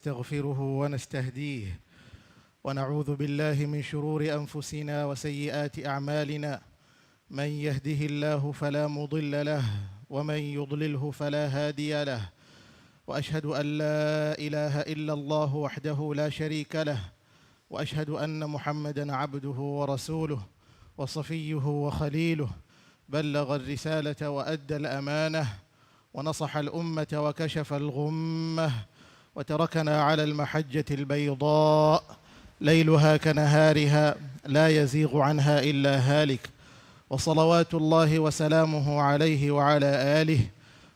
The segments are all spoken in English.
نستغفره ونستهديه ونعوذ بالله من شرور أنفسنا وسيئات أعمالنا. من يهده الله فلا مضل له ومن يضلله فلا هادي له، وأشهد أن لا إله إلا الله وحده لا شريك له، وأشهد أن محمدًا عبده ورسوله وصفيه وخليله، بلغ الرسالة وأدى الأمانة ونصح الأمة وكشف الغمة، وتركنا على المحجة البيضاء ليلها كنهارها لا يزيغ عنها إلا هالك. وصلوات الله وسلامه عليه وعلى آله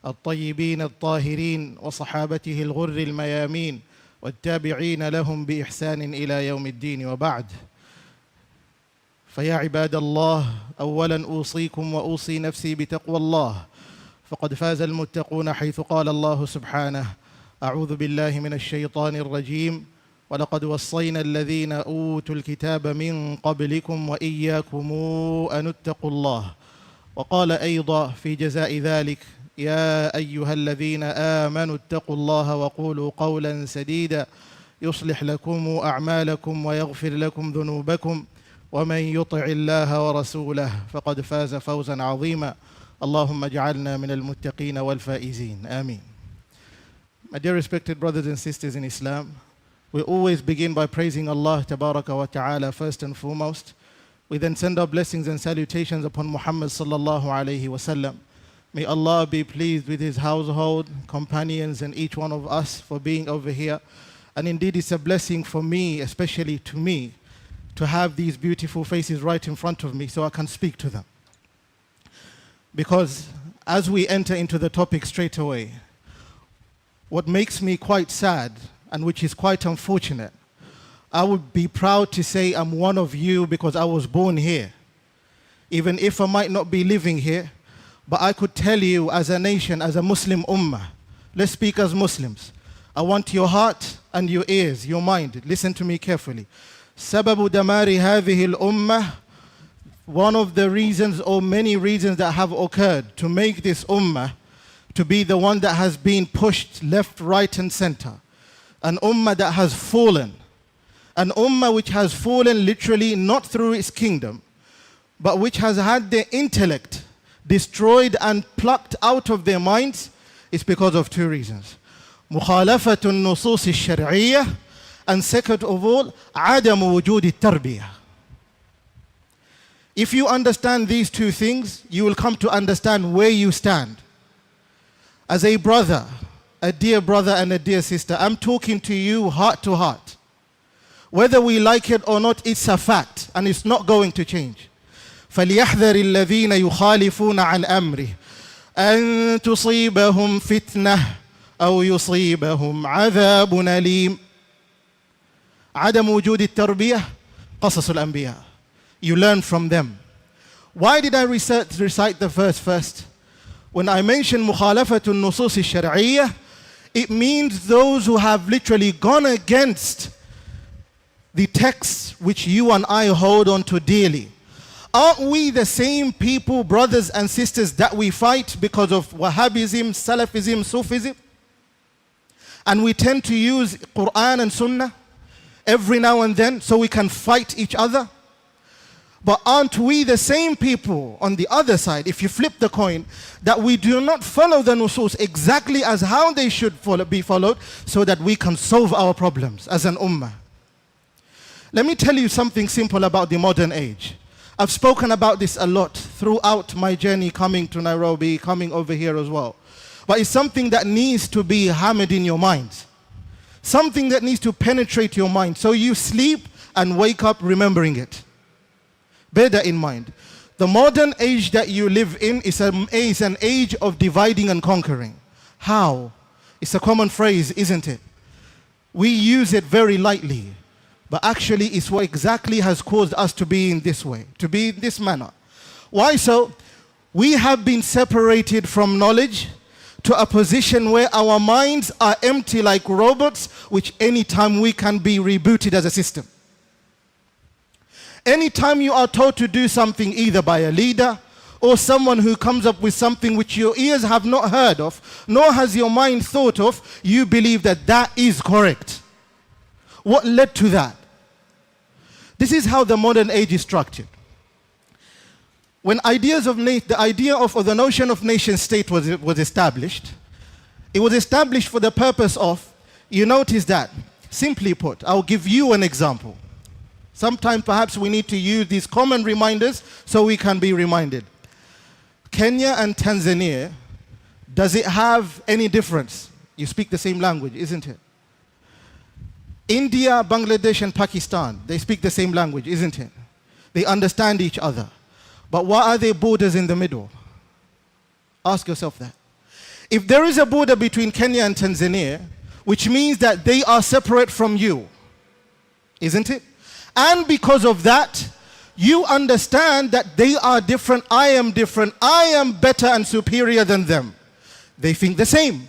الطيبين الطاهرين وصحابته الغر الميامين والتابعين لهم بإحسان إلى يوم الدين، وبعد. فيا عباد الله، أولاً أوصيكم وأوصي نفسي بتقوى الله، فقد فاز المتقون، حيث قال الله سبحانه: أعوذ بالله من الشيطان الرجيم، ولقد وصينا الذين أوتوا الكتاب من قبلكم وإياكم أن اتقوا الله. وقال أيضا في جزاء ذلك: يا أيها الذين آمنوا اتقوا الله وقولوا قولا سديدا يصلح لكم أعمالكم ويغفر لكم ذنوبكم ومن يطع الله ورسوله فقد فاز فوزا عظيما. اللهم اجعلنا من المتقين والفائزين. آمين. My dear respected brothers and sisters in Islam, we always begin by praising Allah Tabaraka wa Ta'ala first and foremost. We then send our blessings and salutations upon Muhammad sallallahu alayhi wa sallam. May Allah be pleased with his household, companions, and each one of us for being over here. And indeed, it's a blessing for me, especially to me, to have these beautiful faces right in front of me so I can speak to them. Because as we enter into the topic straight away, what makes me quite sad, and which is quite unfortunate, I would be proud to say I'm one of you because I was born here. Even if I might not be living here, but I could tell you as a nation, as a Muslim ummah, let's speak as Muslims. I want your heart and your ears, your mind. Listen to me carefully. سبب دمار هذه الأمة, one of the reasons or many reasons that have occurred to make this ummah to be the one that has been pushed left, right, and center. An ummah that has fallen. An ummah which has fallen literally not through its kingdom, but which has had their intellect destroyed and plucked out of their minds, is because of two reasons. مخالفة النصوص الشرعية, and second of all, عدم وجود التربية. If you understand these two things, you will come to understand where you stand. As a brother, a dear brother and a dear sister, I'm talking to you heart to heart. Whether we like it or not, it's a fact, and it's not going to change. فَلْيَحْذَرِ الَّذِينَ يُخَالِفُونَ عَنْ أَمْرِهِ أَن تُصِيبَهُمْ فِتْنَةٌ أَوْ يُصِيبَهُمْ عَذَابٌ أَلِيمٌ. عدم وجود التربية قصص الأنبياء. You learn from them. Why did I recite the verse first? When I mention مخالفة النصوص الشرعية, it means those who have literally gone against the texts which you and I hold on to dearly. Aren't we the same people, brothers and sisters, that we fight because of Wahhabism, Salafism, Sufism? And we tend to use Quran and Sunnah every now and then so we can fight each other? But aren't we the same people on the other side, if you flip the coin, that we do not follow the nusus exactly as how they should be followed so that we can solve our problems as an ummah? Let me tell you something simple about the modern age. I've spoken about this a lot throughout my journey coming to Nairobi, coming over here as well. But it's something that needs to be hammered in your minds. Something that needs to penetrate your mind so you sleep and wake up remembering it. Bear that in mind. The modern age that you live in is an age of dividing and conquering. How? It's a common phrase, isn't it? We use it very lightly. But actually, it's what exactly has caused us to be in this way, to be in this manner. Why so? We have been separated from knowledge to a position where our minds are empty like robots, which anytime we can be rebooted as a system. Anytime you are told to do something either by a leader or someone who comes up with something which your ears have not heard of, nor has your mind thought of, you believe that that is correct. What led to that? This is how the modern age is structured. When the notion of nation state was established, it was established for the purpose of, you notice that, simply put, I'll give you an example. Sometimes perhaps we need to use these common reminders so we can be reminded. Kenya and Tanzania, does it have any difference? You speak the same language, isn't it? India, Bangladesh, and Pakistan, they speak the same language, isn't it? They understand each other. But why are there borders in the middle? Ask yourself that. If there is a border between Kenya and Tanzania, which means that they are separate from you, isn't it? And because of that, you understand that they are different, I am better and superior than them. They think the same.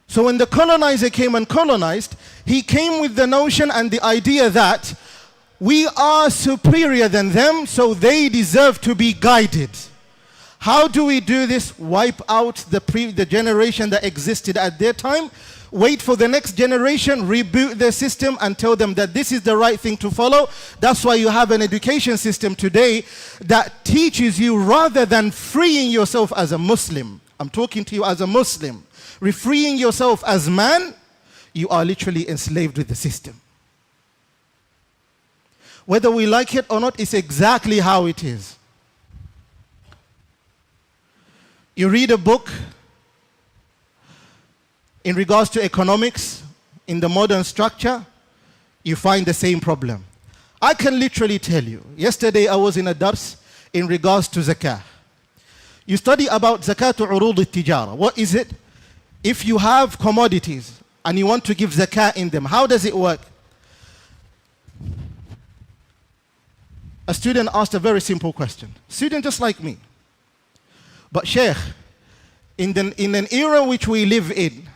So when the colonizer came and colonized, he came with the notion and the idea that we are superior than them, so they deserve to be guided. How do we do this? Wipe out the generation that existed at their time, wait for the next generation, reboot their system and tell them that this is the right thing to follow. That's why you have an education system today that teaches you, rather than freeing yourself as a Muslim, I'm talking to you as a Muslim, freeing yourself as man, you are literally enslaved with the system. Whether we like it or not, it's exactly how it is. You read a book in regards to economics, in the modern structure, you find the same problem. I can literally tell you, yesterday I was in a dars in regards to zakah. You study about zakatu urud al-tijara. What is it? If you have commodities and you want to give zakah in them, how does it work? A student asked a very simple question. Student just like me. But Sheikh, in an era which we live in,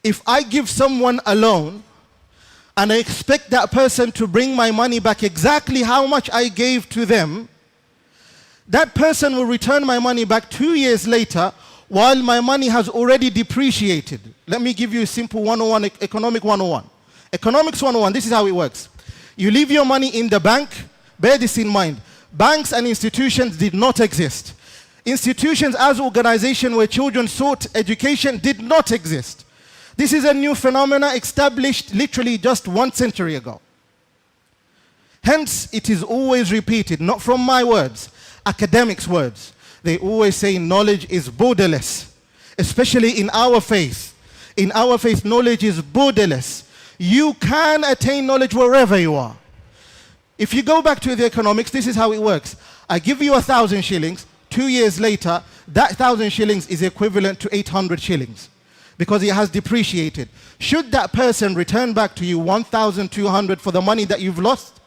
if I give someone a loan and I expect that person to bring my money back exactly how much I gave to them, that person will return my money back 2 years later while my money has already depreciated. Let me give you a simple 101, economic 101. Economics 101, this is how it works. You leave your money in the bank, bear this in mind. Banks and institutions did not exist. Institutions as organizations where children sought education did not exist. This is a new phenomenon established literally just 1 century ago. Hence, it is always repeated, not from my words, academics' words. They always say knowledge is borderless, especially in our faith. In our faith, knowledge is borderless. You can attain knowledge wherever you are. If you go back to the economics, this is how it works. I give you 1,000 shillings. 2 years later, that 1,000 shillings is equivalent to 800 shillings because it has depreciated. Should that person return back to you 1,200 for the money that you've lost?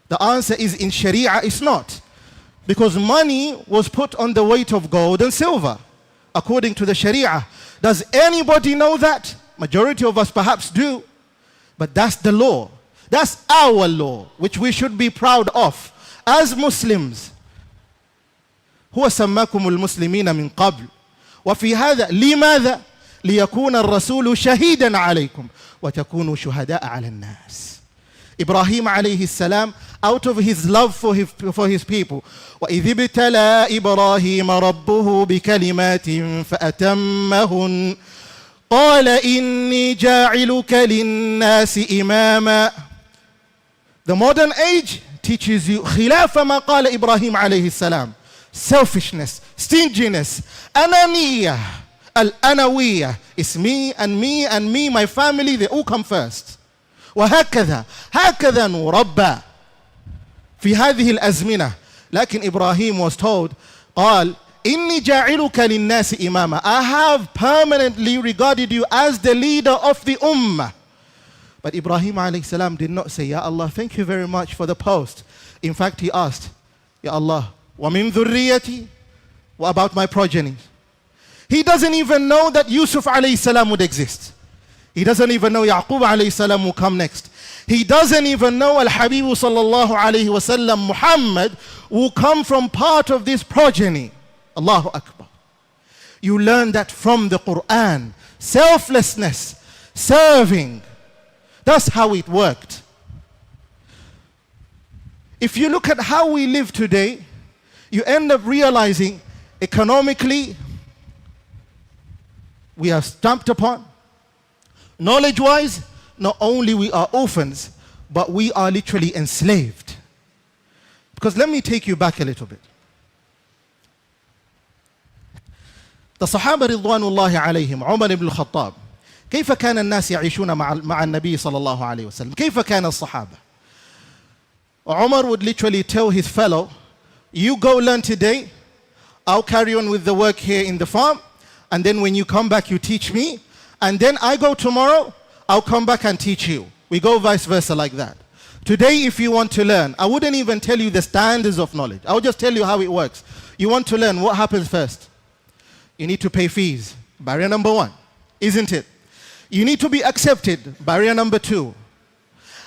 The answer is, in Sharia, it's not. Because money was put on the weight of gold and silver, according to the Sharia. Does anybody know that? Majority of us perhaps do. But that's the law. That's our law, which we should be proud of as Muslims. هو سماكم المسلمين من قبل وفي هذا لماذا ليكون الرسول شهيدا عليكم وتكونوا شهداء على الناس. Ibrahim alayhi salam, out of his love for his people, وإذ ابتلى إبراهيم ربه بكلمات فأتمهن قال إني جاعلك للناس إماما. The modern age teaches you خلاف ما قال إبراهيم عليه السلام. Selfishness, stinginess, ananiya, al-anawiyah. It's me and me and me, my family, they all come first. وهكذا نربى في هذه الأزمنة. لكن Ibrahim was told, قال إني جاعلك للناس إماما. I have permanently regarded you as the leader of the ummah. But Ibrahim alayhi salam did not say, Ya Allah, thank you very much for the post. In fact, he asked, Ya Allah, وَمِن ذُرِّيَّتِي, what about my progeny? He doesn't even know that Yusuf alayhi salam would exist. He doesn't even know Yaqub alayhi salam will come next. He doesn't even know Al-Habib sallallahu alayhi wasallam Muhammad will come from part of this progeny. Allahu Akbar. You learn that from the Quran. Selflessness, serving. That's how it worked. If you look at how we live today, you end up realizing economically we are stamped upon. Knowledge-wise, not only we are orphans, but we are literally enslaved. Because let me take you back a little bit. The Sahaba Ridwanullahi alayhim, Umar ibn al-Khattab, كيف كان الناس يعيشون مع النبي صلى الله عليه وسلم؟ كيف كان الصحابة؟ Umar would literally tell his fellow, you go learn today, I'll carry on with the work here in the farm, and then when you come back you teach me, and then I go tomorrow, I'll come back and teach you. We go vice versa like that. Today if you want to learn, I wouldn't even tell you the standards of knowledge. I would just tell you how it works. You want to learn, what happens first? You need to pay fees. Barrier number one, isn't it? You need to be accepted. Barrier number two.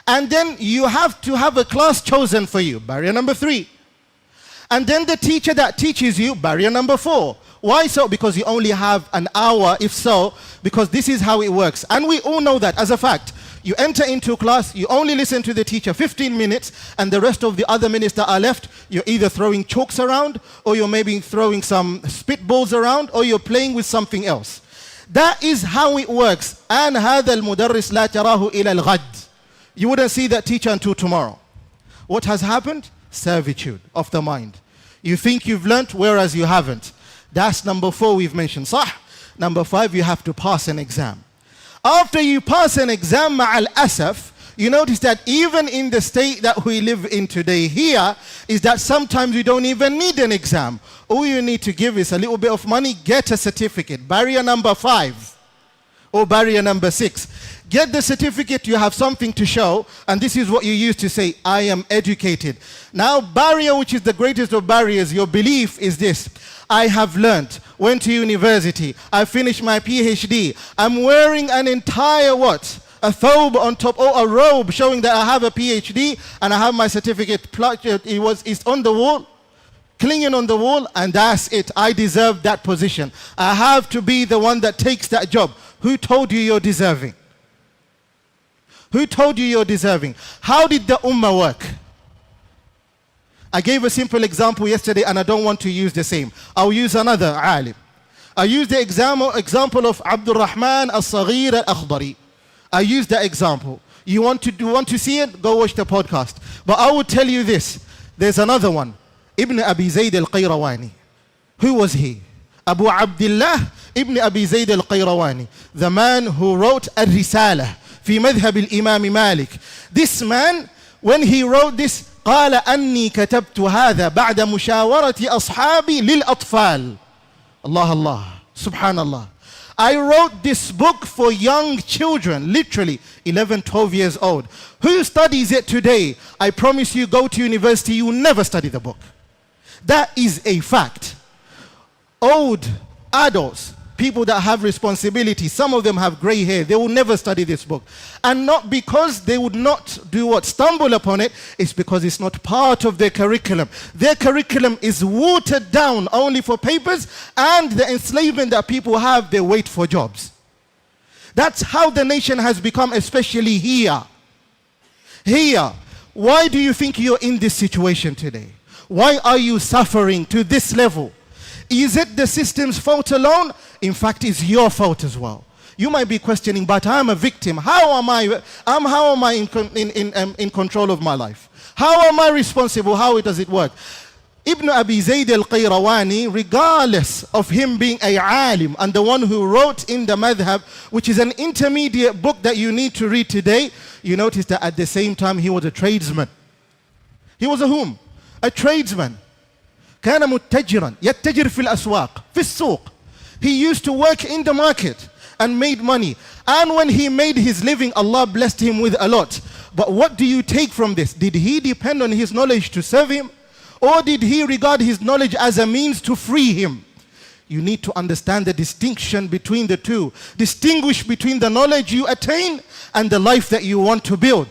And then you have to have a class chosen for you. Barrier number three. And then the teacher that teaches you. Barrier number four. Why so? Because you only have an hour, if so, because this is how it works. And we all know that as a fact. You enter into class, you only listen to the teacher 15 minutes, and the rest of the other minutes that are left, you're either throwing chalks around, or you're maybe throwing some spitballs around, or you're playing with something else. That is how it works. And هذا المدرس لا تراه إلى الغد. You wouldn't see that teacher until tomorrow. What has happened? Servitude of the mind. You think you've learnt, whereas you haven't. That's number 4 we've mentioned. صح? Number 5, you have to pass an exam. After you pass an exam, ma'al asaf, you notice that even in the state that we live in today here, is that sometimes you don't even need an exam. All you need to give is a little bit of money, get a certificate. Barrier number 5 or barrier number 6. Get the certificate, you have something to show, and this is what you use to say, I am educated. Now, barrier, which is the greatest of barriers, your belief is this. I have learnt, went to university, I finished my PhD, I'm wearing an entire what? A thobe on top, or a robe showing that I have a PhD, and I have my certificate, it's on the wall, clinging on the wall, and that's it. I deserve that position. I have to be the one that takes that job. Who told you you're deserving? Who told you you're deserving? How did the ummah work? I gave a simple example yesterday and I don't want to use the same. I'll use another alim. I used the example of Abdul Rahman al-Saghir al-Akhdari. I used that example. You want to see it? Go watch the podcast. But I will tell you this. There's another one. Ibn Abi Zayd al-Qayrawani. Who was he? Abu Abdullah Ibn Abi Zayd al-Qayrawani. The man who wrote Al-Risalah fi madhhab al-Imam Malik. This man, when he wrote this, قال أني كتبت هذا بعد مشاورة أصحابي للأطفال. Allah, subhanallah. I wrote this book for young children, literally 11, 12 years old. Who studies it today? I promise you, go to university, you will never study the book. That is a fact. Old adults, people that have responsibility, some of them have gray hair, they will never study this book. And not because they would not do what? Stumble upon it. It's because it's not part of their curriculum. Their curriculum is watered down only for papers, and the enslavement that people have, they wait for jobs. That's how the nation has become, especially here. Here. Why do you think you're in this situation today? Why are you suffering to this level? Is it the system's fault alone? In fact, it's your fault as well. You might be questioning, but I'm a victim. How am I in control of my life? How am I responsible? How does it work? Ibn Abi Zayd al-Qayrawani, regardless of him being a alim and the one who wrote in the madhab, which is an intermediate book that you need to read today, you notice that at the same time he was a tradesman. He was a whom? A tradesman. كان متجرا يتجر في الأسواق في السوق. He used to work in the market and made money. And when he made his living, Allah blessed him with a lot. But what do you take from this? Did he depend on his knowledge to serve him? Or did he regard his knowledge as a means to free him? You need to understand the distinction between the two. Distinguish between the knowledge you attain and the life that you want to build.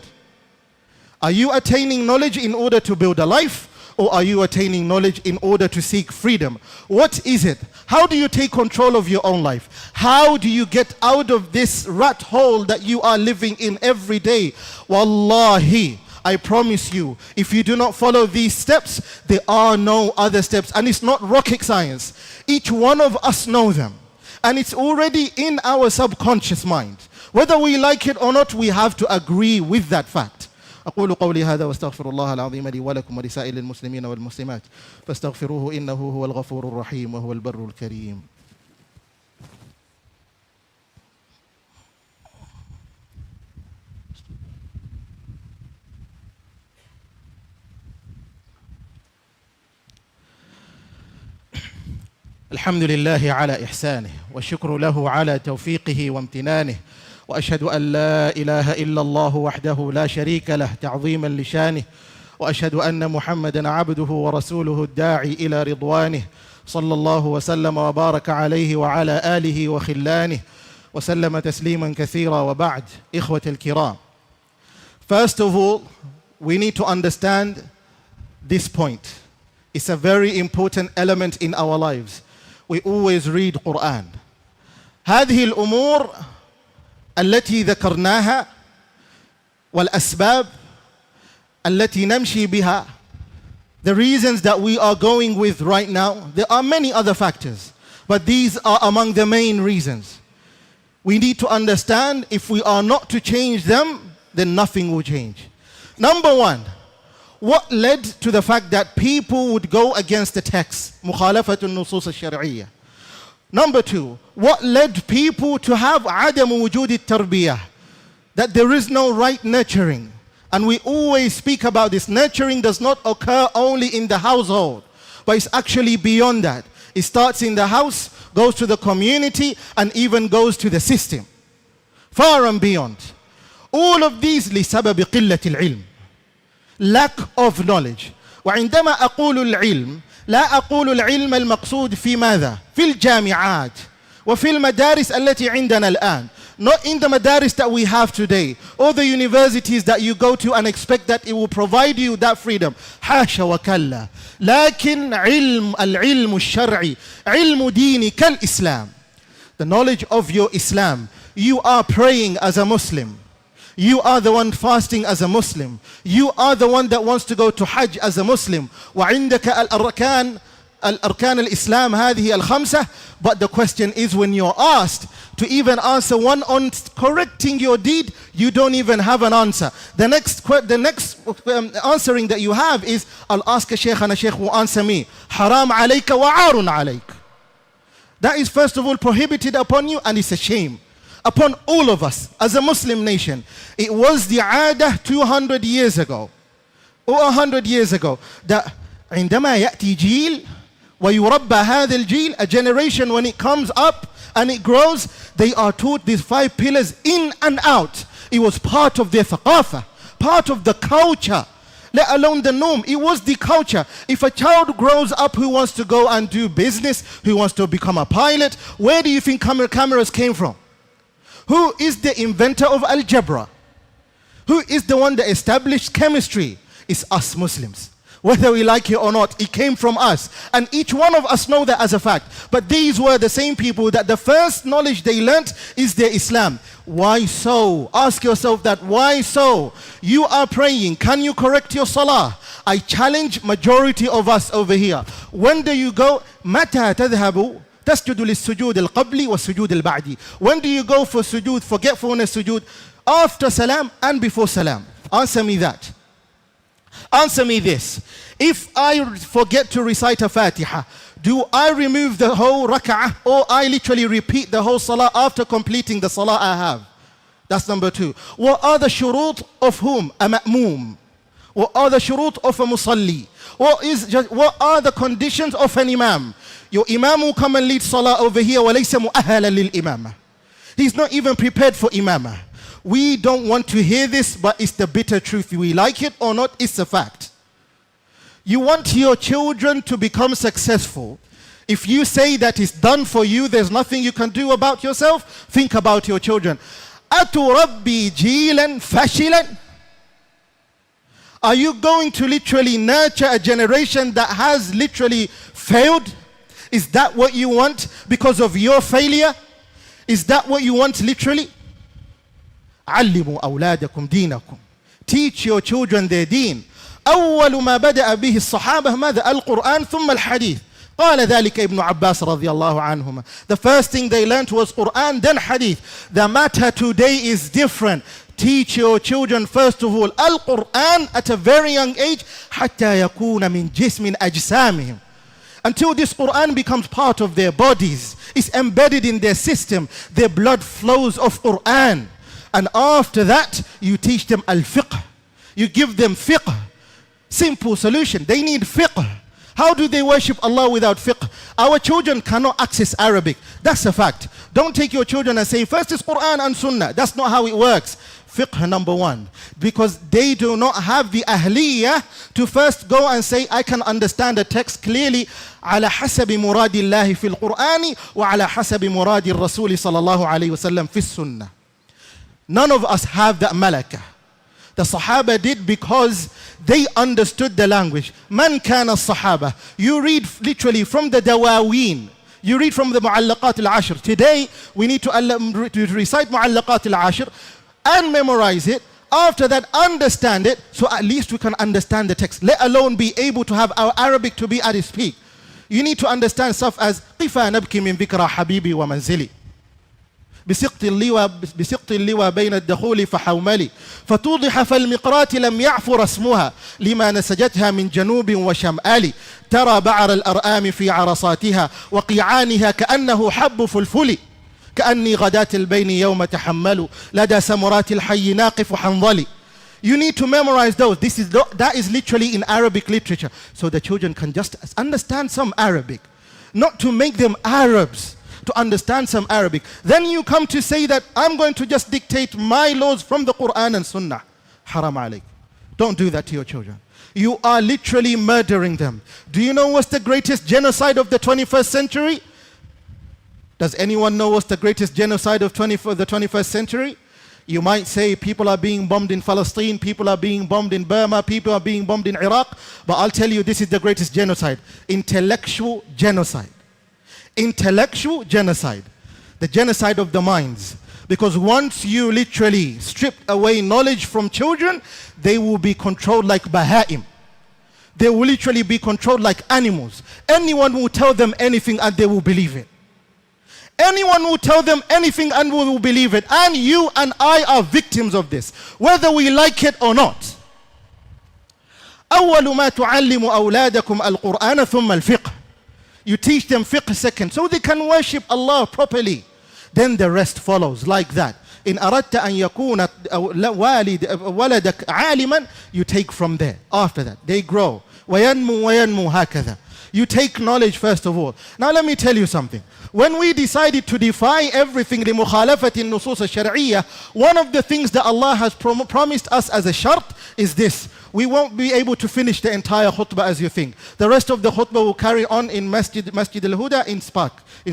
Are you attaining knowledge in order to build a life? Or are you attaining knowledge in order to seek freedom? What is it? How do you take control of your own life? How do you get out of this rat hole that you are living in every day? Wallahi, I promise you, if you do not follow these steps, there are no other steps. And it's not rocket science. Each one of us know them. And it's already in our subconscious mind. Whether we like it or not, we have to agree with that fact. أقول قولي هذا واستغفر الله العظيم لي ولكم ولسائر المسلمين والمسلمات فاستغفروه إنه هو الغفور الرحيم وهو البر الكريم. الحمد لله على إحسانه والشكر له على توفيقه وامتنانه وأشهد أن لا إله إلا الله وحده لا شريك له تعظيما لشانه وأشهد أن محمدا عبده ورسوله الداعي إلى رضوانه صلى الله وسلم وبارك عليه وعلى آله وخلانه وسلم تسليما كثيرا وبعد. إخوة الكرام, first of all, we need to understand this point. It's a very important element in our lives. We always read Quran. هذه الأمور التي ذكرناها والأسباب التي نمشي بها, the reasons that we are going with right now, there are many other factors, but these are among the main reasons. We need to understand if we are not to change them, then nothing will change. Number one, what led to the fact that people would go against the text? مخالفة النصوص الشرعية. Number two, what led people to have عدم وجود التربية? That there is no right nurturing. And we always speak about this. Nurturing does not occur only in the household, but it's actually beyond that. It starts in the house, goes to the community, and even goes to the system. Far and beyond. All of these لسبب قلة العلم. Lack of knowledge. وعندما أقول العلم لا أقول العلم المقصود في ماذا؟ في الجامعات وفي المدارس التي عندنا الآن. Not in the madaris that we have today, or the universities that you go to and expect that it will provide you that freedom. حاشا وكلا. لكن العلم الشرعي علم دينك الإسلام. The knowledge of your Islam. You are praying as a Muslim. You are the one fasting as a Muslim. You are the one that wants to go to Hajj as a Muslim. وعندك الأركان الإسلام هذه الخمسة. But the question is, when you're asked to even answer one on correcting your deed, you don't even have an answer. The next answering that you have is, I'll ask a Sheikh and a Sheikh will answer me. حرام عليك وعار عليك. That is first of all prohibited upon you, and it's a shame upon all of us as a Muslim nation. It was the عادة 200 years ago or 100 years ago that عندما يأتي جيل ويربى هذا الجيل, a generation, when it comes up and it grows, they are taught these 5 pillars in and out. It was part of their ثقافة, part of the culture, let alone the norm. It was the culture. If a child grows up who wants to go and do business, who wants to become a pilot, where do you think cameras came from? Who is the inventor of algebra? Who is the one that established chemistry? It's us Muslims. Whether we like it or not, it came from us. And each one of us know that as a fact. But these were the same people that the first knowledge they learnt is their Islam. Why so? Ask yourself that. Why so? You are praying. Can you correct your salah? I challenge majority of us over here. When do you go? متى تذهب تسجد للسجود القبلي والسجود البعدي. When do you go for sujood, forgetfulness sujood? After salam and before salam. Answer me that. Answer me this. If I forget to recite a Fatiha, do I remove the whole rak'ah, or I literally repeat the whole salah after completing the salah I have? That's number 2. What are the shurut of whom? A ma'moom. What are the shurut of a musalli? What are the conditions of an imam? Your imam will come and lead salah over here. وَلَيْسَ مُؤَهَلًا لِلْإِمَامَةِ. He's not even prepared for imamah. We don't want to hear this, but it's the bitter truth. We like it or not, it's a fact. You want your children to become successful. If you say that it's done for you, there's nothing you can do about yourself, think about your children. أَتُرَبِّي جِيلًا فَشِلًا? Are you going to literally nurture a generation that has literally failed? Is that what you want because of your failure? Is that what you want literally? علموا أولادكم دينكم. Teach your children their deen. أول ما بدأ به الصحابة ماذا؟ القرآن ثم الحديث. قال ذلك ابن عباس رضي الله عنهما. The first thing they learned was Quran, then Hadith. The matter today is different. Teach your children first of all Al-Quran at a very young age حتى يكون من جسم أجسامهم. Until this Quran becomes part of their bodies, it's embedded in their system, their blood flows of Quran. And after that, you teach them al-fiqh. You give them fiqh. Simple solution. They need fiqh. How do they worship Allah without fiqh? Our children cannot access Arabic. That's a fact. Don't take your children and say, first is Quran and Sunnah. That's not how it works. Fiqh number one. Because they do not have the ahliyah to first go and say, I can understand the text clearly. على حسب مراد الله في القرآن وعلى حسب مراد الرسول صلى الله عليه وسلم في السنة. None of us have that malakah. The Sahaba did because they understood the language. Man kana Sahaba. You read literally from the Dawaween. You read from the Mu'allaqat al-Ashr. Today, we need to recite Mu'allaqat al-Ashr and memorize it. After that, understand it, so at least we can understand the text. Let alone be able to have our Arabic to be at its peak. You need to understand stuff as قِفَا نَبْكِ مِنْ ذِكْرَى حَبِيبي وَمَنْزِلِي بسقط اللوى بين الدخول فحوملي فتوضح فالمقرات لم يعفر اسمها لما نسجتها من جنوب وشمال ترى بعر الأرآم في عرصاتها وقيعانها كأنه حب فلفل كأني غداة البين يوم تحمل لدى سمرات الحي ناقف حنظلي. You need to memorize those. That is literally in Arabic literature. So the children can just understand some Arabic. Not to make them Arabs, to understand some Arabic. Then you come to say that I'm going to just dictate my laws from the Quran and Sunnah. Haram alayk. Don't do that to your children. You are literally murdering them. Do you know what's the greatest genocide of the 21st century? Does anyone know what's the greatest genocide of the 21st century? You might say people are being bombed in Palestine, people are being bombed in Burma, people are being bombed in Iraq. But I'll tell you, this is the greatest genocide. Intellectual genocide. Intellectual genocide. The genocide of the minds. Because once you literally strip away knowledge from children, they will be controlled like Baha'im. They will literally be controlled like animals. Anyone will tell them anything and they will believe it. Anyone will tell them anything and we will believe it. And you and I are victims of this, whether we like it or not. أول ما تعلم أولادكم القرآن ثم الفقه. You teach them fiqh second, so they can worship Allah properly. Then the rest follows like that. إن أردت أن يكون ولدك عالما, you take from there. After that, they grow. وينمو هكذا. You take knowledge first of all. Now let me tell you something. When we decided to defy everything لمخالفة النصوص الشرعية, one of the things that Allah has promised us as a shart is this. We won't be able to finish the entire khutbah as you think. The rest of the khutbah will carry on in Masjid al-Huda in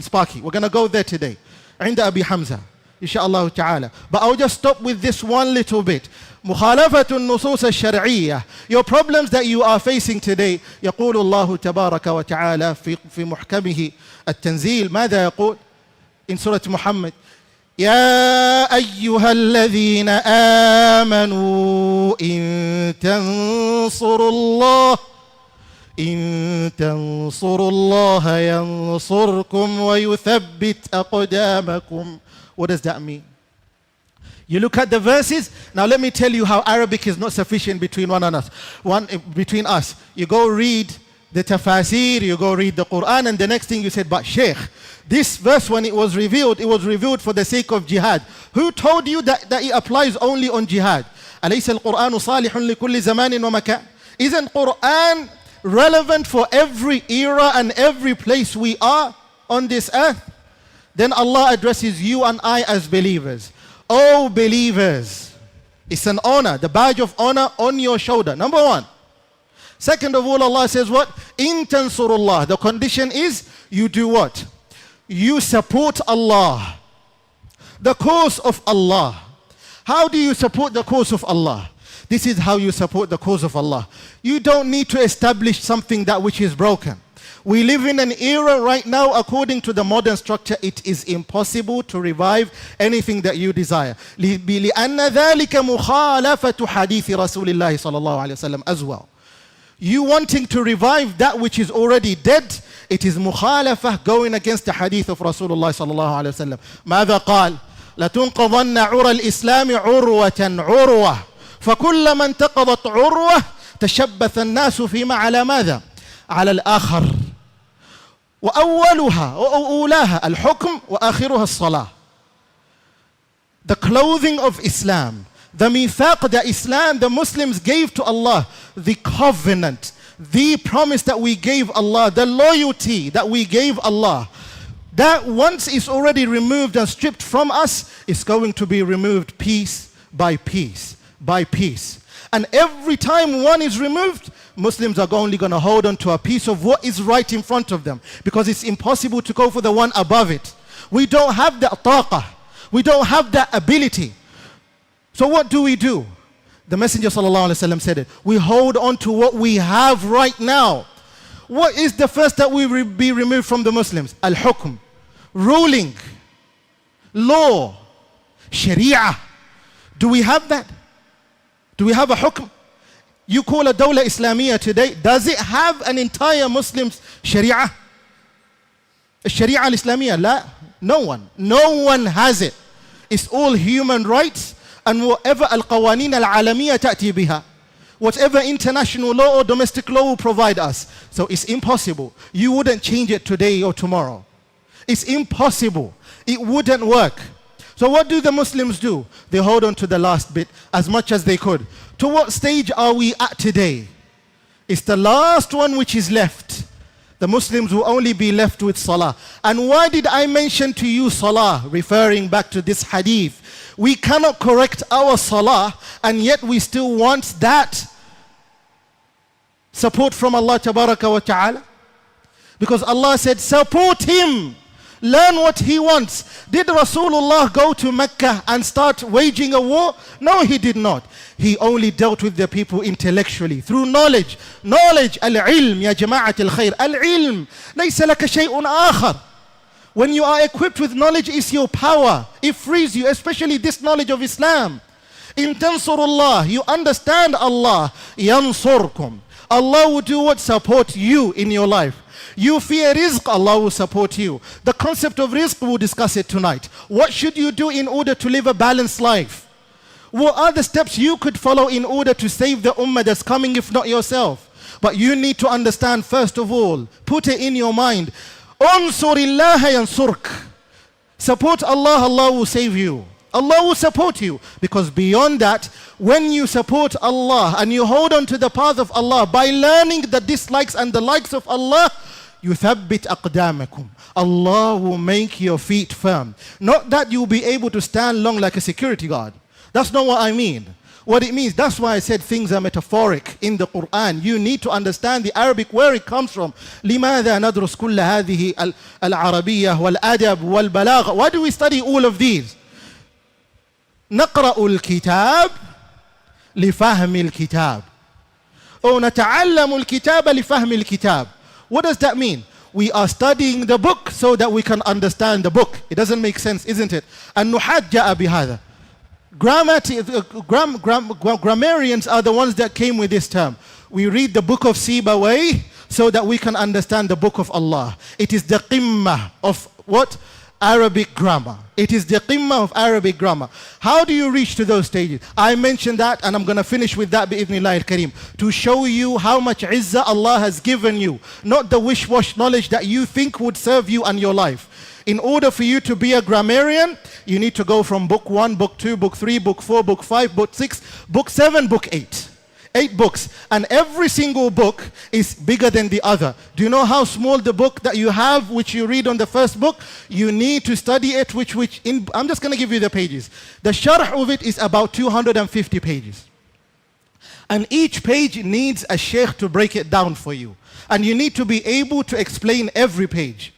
Sparky. We're going to go there today. عند أبي حمزة. Inshallah ta'ala. But I'll just stop with this one little bit. مخالفة النصوص الشرعية. Your problems that you are facing today. يقول الله تبارك وتعالى في محكمه التنزيل. ماذا يقول؟ In Surah Muhammad. يا أيها الذين آمنوا إن تنصروا الله ينصركم ويثبت أقدامكم. What does that mean? You look at the verses. Now let me tell you how Arabic is not sufficient between between us. You go read the tafasir, you go read the Quran, and the next thing you said, but Sheikh, this verse when it was revealed for the sake of jihad. Who told you that it applies only on jihad? أليس القرآن صالح لكل زمان ومكان? Isn't Quran relevant for every era and every place we are on this earth? Then Allah addresses you and I as believers. Oh believers, it's an honor, the badge of honor on your shoulder. Number one, Second of all, Allah says what? In tansurullah. The condition is you do what? You support Allah. The cause of Allah. How do you support the cause of Allah? This is how you support the cause of Allah. You don't need to establish something that which is broken. We live in an era right now, according to the modern structure, it is impossible to revive anything that you desire. لأن ذلك مخالفة حديث رسول الله صلى الله عليه وسلم as well. You wanting to revive that which is already dead, it is مخالفة, going against the hadith of Rasulullah صلى الله عليه وسلم. ماذا قال؟ لتنقضن عرى الإسلام عروة عروة فكلما انتقضت عروة تشبث الناس فيما على ماذا؟ على الآخر وأولها وأولاها الحكم وآخرها الصلاة. The clothing of Islam, the mithaq that Islam, the Muslims gave to Allah, the covenant, the promise that we gave Allah, the loyalty that we gave Allah, that once is already removed and stripped from us, is going to be removed piece by piece by piece. And every time one is removed, Muslims are only going to hold on to a piece of what is right in front of them, because it's impossible to go for the one above it. We don't have that taqah. We don't have that ability. So what do? The Messenger ﷺ said it. We hold on to what we have right now. What is the first that will be removed from the Muslims? Al-hukm, ruling, law, sharia. Do we have that? Do we have a hukm? You call a dawla Islamiyya today, does it have an entire Muslim sharia? Sharia al-Islamiyya? La, no one. No one has it. It's all human rights and whatever al-qawaneen al-alamiyya ta'ti biha. Whatever international law or domestic law will provide us. So it's impossible. You wouldn't change it today or tomorrow. It's impossible. It wouldn't work. So what do the Muslims do? They hold on to the last bit as much as they could. To what stage are we at today? It's the last one which is left. The Muslims will only be left with salah. And why did I mention to you salah, referring back to this hadith? We cannot correct our salah, and yet we still want that support from Allah tabaraka wa ta'ala. Because Allah said, support him. Learn what he wants. Did Rasulullah go to Mecca and start waging a war? No, he did not. He only dealt with the people intellectually, through knowledge. Knowledge, al-ilm, ya jama'at al-khair. Al-ilm, laysa laka shay'un akhar. When you are equipped with knowledge, it's your power. It frees you, especially this knowledge of Islam. In tansurullah, you understand Allah, yansurkum. Allah will do what? Support you in your life. You fear rizq, Allah will support you. The concept of rizq, we'll discuss it tonight. What should you do in order to live a balanced life? What are the steps you could follow in order to save the ummah that's coming, if not yourself? But you need to understand, first of all, put it in your mind, unsurillaha yansurk. Support Allah, Allah will save you. Allah will support you. Because beyond that, when you support Allah and you hold on to the path of Allah by learning the dislikes and the likes of Allah, يُثَبِّتْ أَقْدَامَكُمْ. Allah will make your feet firm. Not that you'll be able to stand long like a security guard. That's not what I mean. What it means, that's why I said things are metaphoric in the Quran. You need to understand the Arabic, where it comes from. لِمَاذَا نَدْرُسْ كُلَّ هَذِهِ الْعَرَبِيَّةِ وَالْأَدَبِ وَالْبَلَاغَةِ. Why do we study all of these? نقرأ الكتاب لفهم الكتاب أو نتعلم الكتاب لفهم الكتاب. What does that mean? We are studying the book so that we can understand the book. It doesn't make sense, isn't it? النحاة جاء بهذا. Grammarians are the ones that came with this term. We read the book of Sibawayh so that we can understand the book of Allah. It is the qimma of what? Arabic grammar. It is the qimma of Arabic grammar. How do you reach to those stages? I mentioned that, and I'm going to finish with that bi'idhnillah al-kareem, to show you how much izzah Allah has given you, not the wish-wash knowledge that you think would serve you and your life. In order for you to be a grammarian, you need to go from book 1, book 2, book 3, book 4, book 5, book 6, book 7, book 8. 8 books, and every single book is bigger than the other. Do you know how small the book that you have, which you read on the first book? You need to study it, I'm just going to give you the pages. The sharh of it is about 250 pages. And each page needs a sheikh to break it down for you. And you need to be able to explain every page,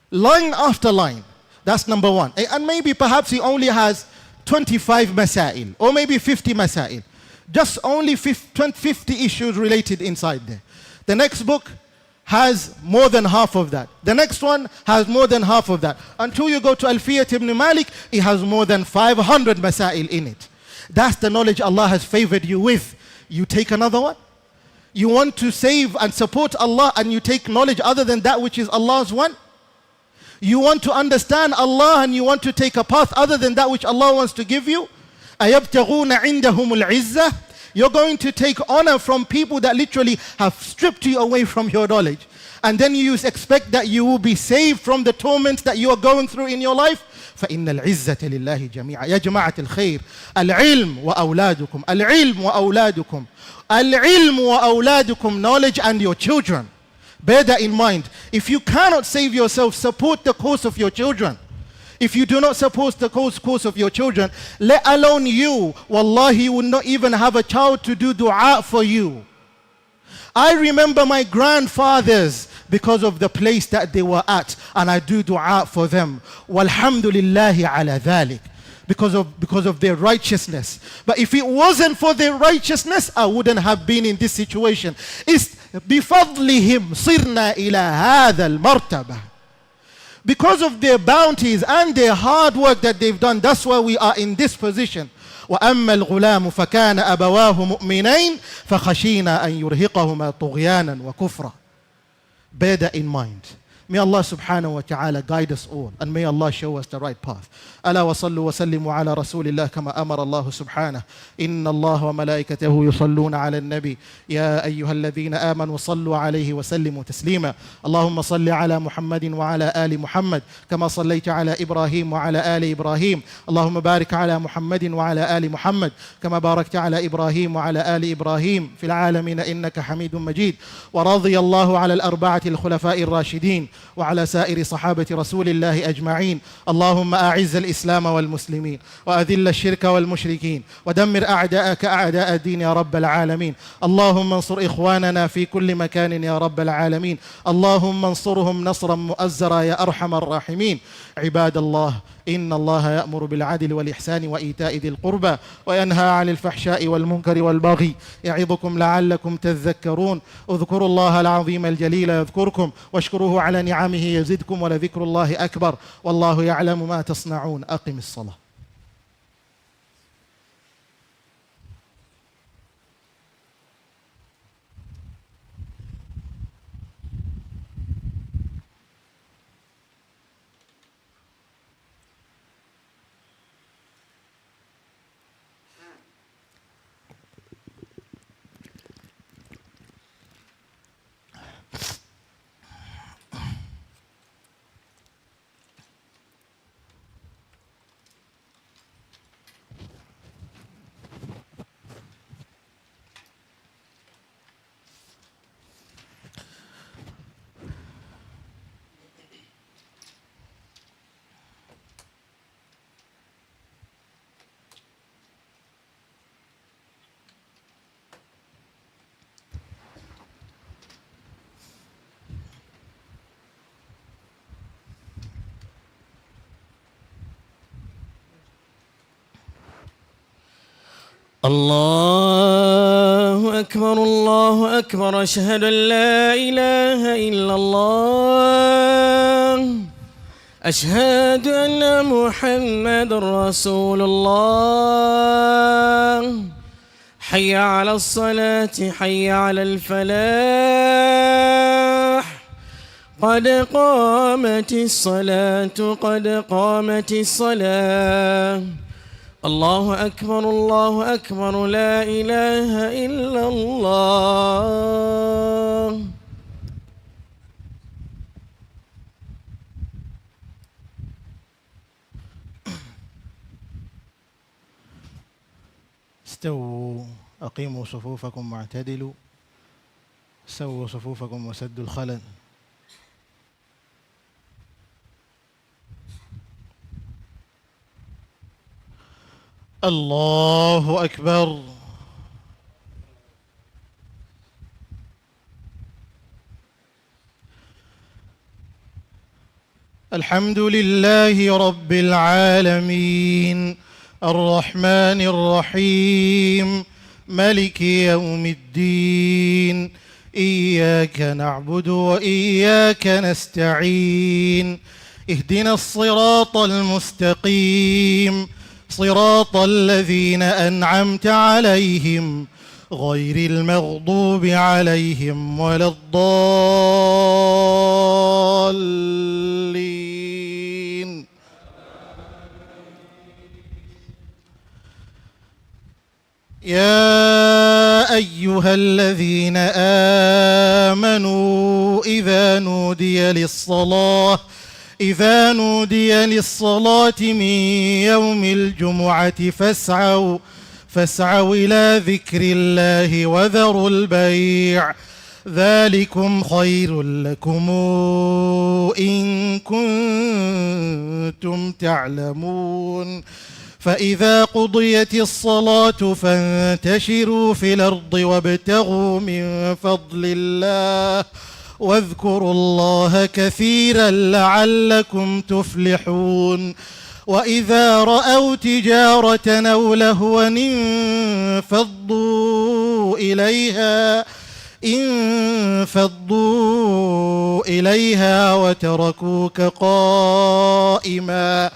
line after line. That's number one. And maybe perhaps he only has 25 masail, or maybe 50 masail. Just only 50 issues related inside there. The next book has more than half of that. The next one has more than half of that. Until you go to Alfiyat ibn Malik, it has more than 500 masail in it. That's the knowledge Allah has favored you with. You take another one. You want to save and support Allah, and you take knowledge other than that which is Allah's one. You want to understand Allah, and you want to take a path other than that which Allah wants to give you. أَيَبْتَغُونَ عِنْدَهُمُ الْعِزَّةِ. You're going to take honor from people that literally have stripped you away from your knowledge. And then you expect that you will be saved from the torments that you are going through in your life. فإن العزة لله جميعا. يا جماعة الخير، العلم وأولادكم، العلم وأولادكم، العلم وأولادكم. Knowledge and your children. Bear that in mind. If you cannot save yourself, support the cause of your children. If you do not support the cause of your children, let alone you, wallahi, you will not even have a child to do dua for you. I remember my grandfathers because of the place that they were at, and I do dua for them. Walhamdulillahi ala dhalik. Because of their righteousness. But if it wasn't for their righteousness, I wouldn't have been in this situation. It's بفضلهم صرنا إلى هذا المرتبة. Because of their bounties and their hard work that they've done, that's why we are in this position. وأما الغلام فكان أبواه مؤمنين فخشينا أن يرهقهما طغيانا وكفرا. Bear that in mind. May Allah subhanahu wa ta'ala guide us all, and may Allah show us the right path. ألا وصلوا وسلموا على رسول الله كما أمر الله سبحانه. إن الله وملائكته يصلون على النبي يا أيها الذين آمنوا صلوا عليه وسلموا تسليما. اللهم صل على محمد وعلى آل محمد كما صليت على إبراهيم وعلى آل إبراهيم. اللهم بارك على محمد وعلى آل محمد كما باركت على إبراهيم وعلى آل إبراهيم في العالمين إنك حميد مجيد. ورضي الله على الأربعة الخلفاء الراشدين وعلى سائر صحابة رسول الله أجمعين. اللهم أعز الإسلام والمسلمين وأذل الشرك والمشركين ودمر أعداءك أعداء الدين يا رب العالمين. اللهم انصر إخواننا في كل مكان يا رب العالمين. اللهم انصرهم نصرا مؤزرا يا أرحم الراحمين. عباد الله، إن الله يأمر بالعدل والإحسان وإيتاء ذي القربى وينهى عن الفحشاء والمنكر والبغي يعظكم لعلكم تذكرون. اذكروا الله العظيم الجليل يذكركم واشكروه على نعمه يزدكم ولذكر الله أكبر والله يعلم ما تصنعون. أقم الصلاة. الله أكبر الله أكبر. أشهد أن لا إله إلا الله. أشهد أن محمد رسول الله. حي على الصلاة حي على الفلاح. قد قامت الصلاة قد قامت الصلاة. الله أكبر الله أكبر. لا إله إلا الله. استووا أقيموا صفوفكم واعتدلوا سووا صفوفكم وسدوا الخلل. الله أكبر الحمد لله رب العالمين الرحمن الرحيم ملك يوم الدين إياك نعبد وإياك نستعين اهدنا الصراط المستقيم صراط الذين أنعمت عليهم غير المغضوب عليهم ولا الضالين. يا أيها الذين آمنوا إذا نودي للصلاة من يوم الجمعة فاسعوا إلى ذكر الله وذروا البيع ذلكم خير لكم إن كنتم تعلمون. فإذا قضيت الصلاة فانتشروا في الأرض وابتغوا من فضل الله واذكروا الله كثيرا لعلكم تفلحون. وإذا رأوا تجارة أو لهوا انفضوا إليها وتركوك قائما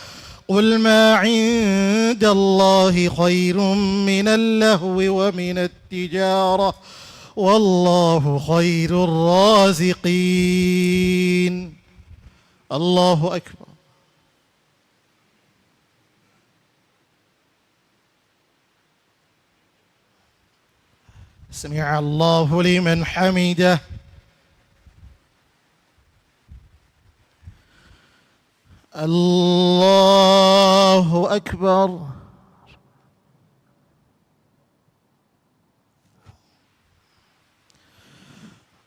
قل ما عند الله خير من اللهو ومن التجارة والله خير الرازقين. الله أكبر. سمع الله لمن حمده. الله أكبر.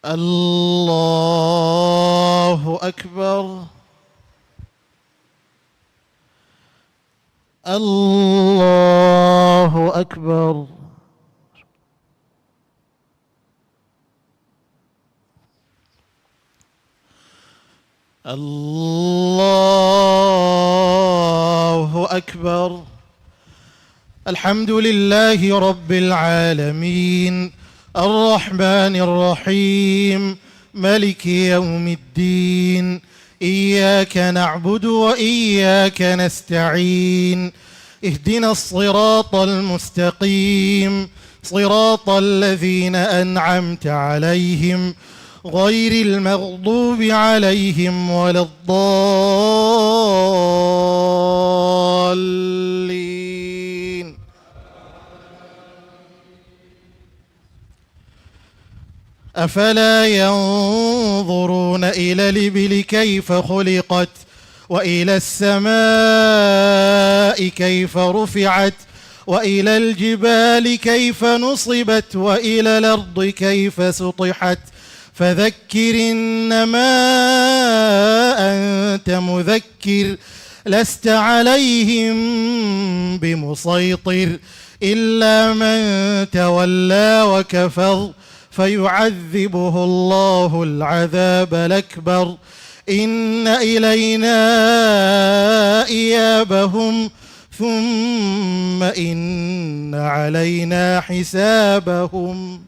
الله أكبر. الله أكبر. الله أكبر. الحمد لله رب العالمين الرحمن الرحيم ملك يوم الدين إياك نعبد وإياك نستعين اهدنا الصراط المستقيم صراط الذين أنعمت عليهم غير المغضوب عليهم ولا الضالين. أفلا ينظرون إلى الإبل كيف خلقت وإلى السماء كيف رفعت وإلى الجبال كيف نصبت وإلى الأرض كيف سطحت فذكر إنما أنت مذكر لست عليهم بمسيطر إلا من تولى وكفر فيعذبه الله العذاب الأكبر إن إلينا إيابهم ثم إن علينا حسابهم.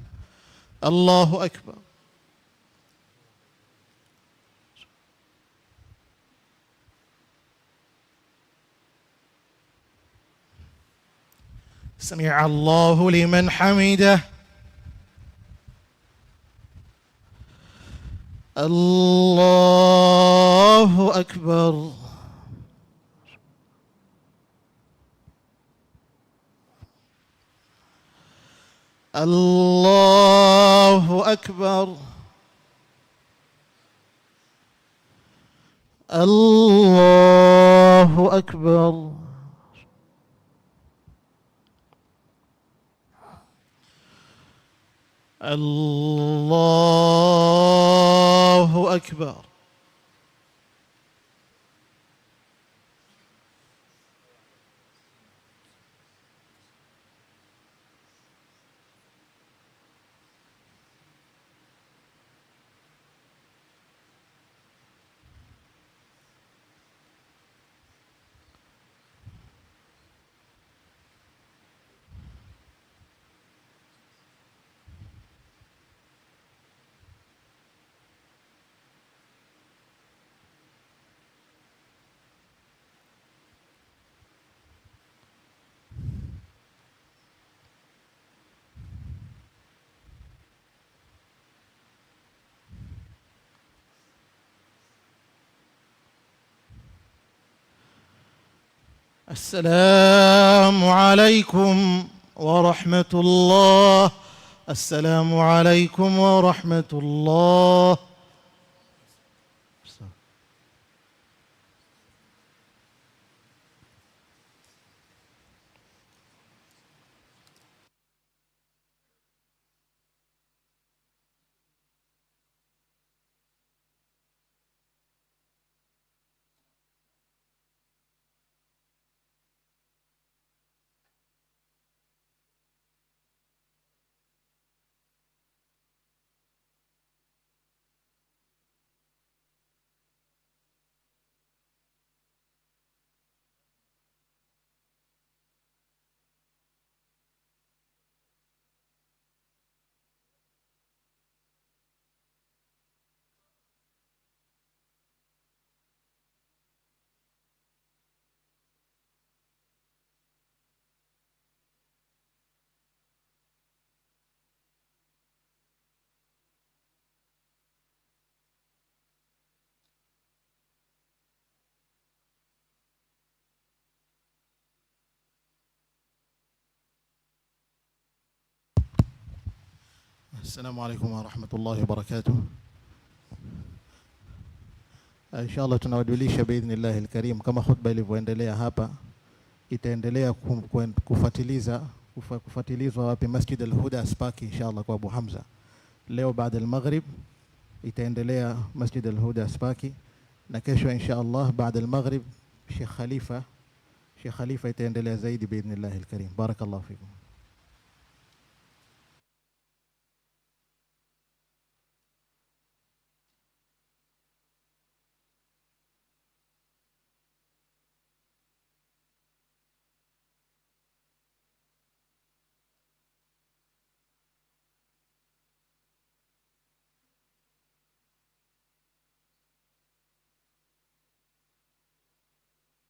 الله أكبر. سمع الله لمن حمده. الله أكبر. الله أكبر. الله أكبر. الله أكبر. السلام عليكم ورحمة الله. السلام عليكم ورحمة الله. السلام عليكم ورحمة الله وبركاته. إن شاء الله tunawajulisha بإذن الله الكريم kama khutba ilivyoendelea hapa itaendelea kufuatilizwa wapi Masjid Al-Huda Spaki insha Allah kwa Abu Hamza. Leo baada al-Maghrib itaendelea Masjid Al-Huda Spaki, na kesho insha Allah baada al-Maghrib Sheikh Khalifa itaendelea zaidi بإذن الله الكريم. بارك الله فيكم.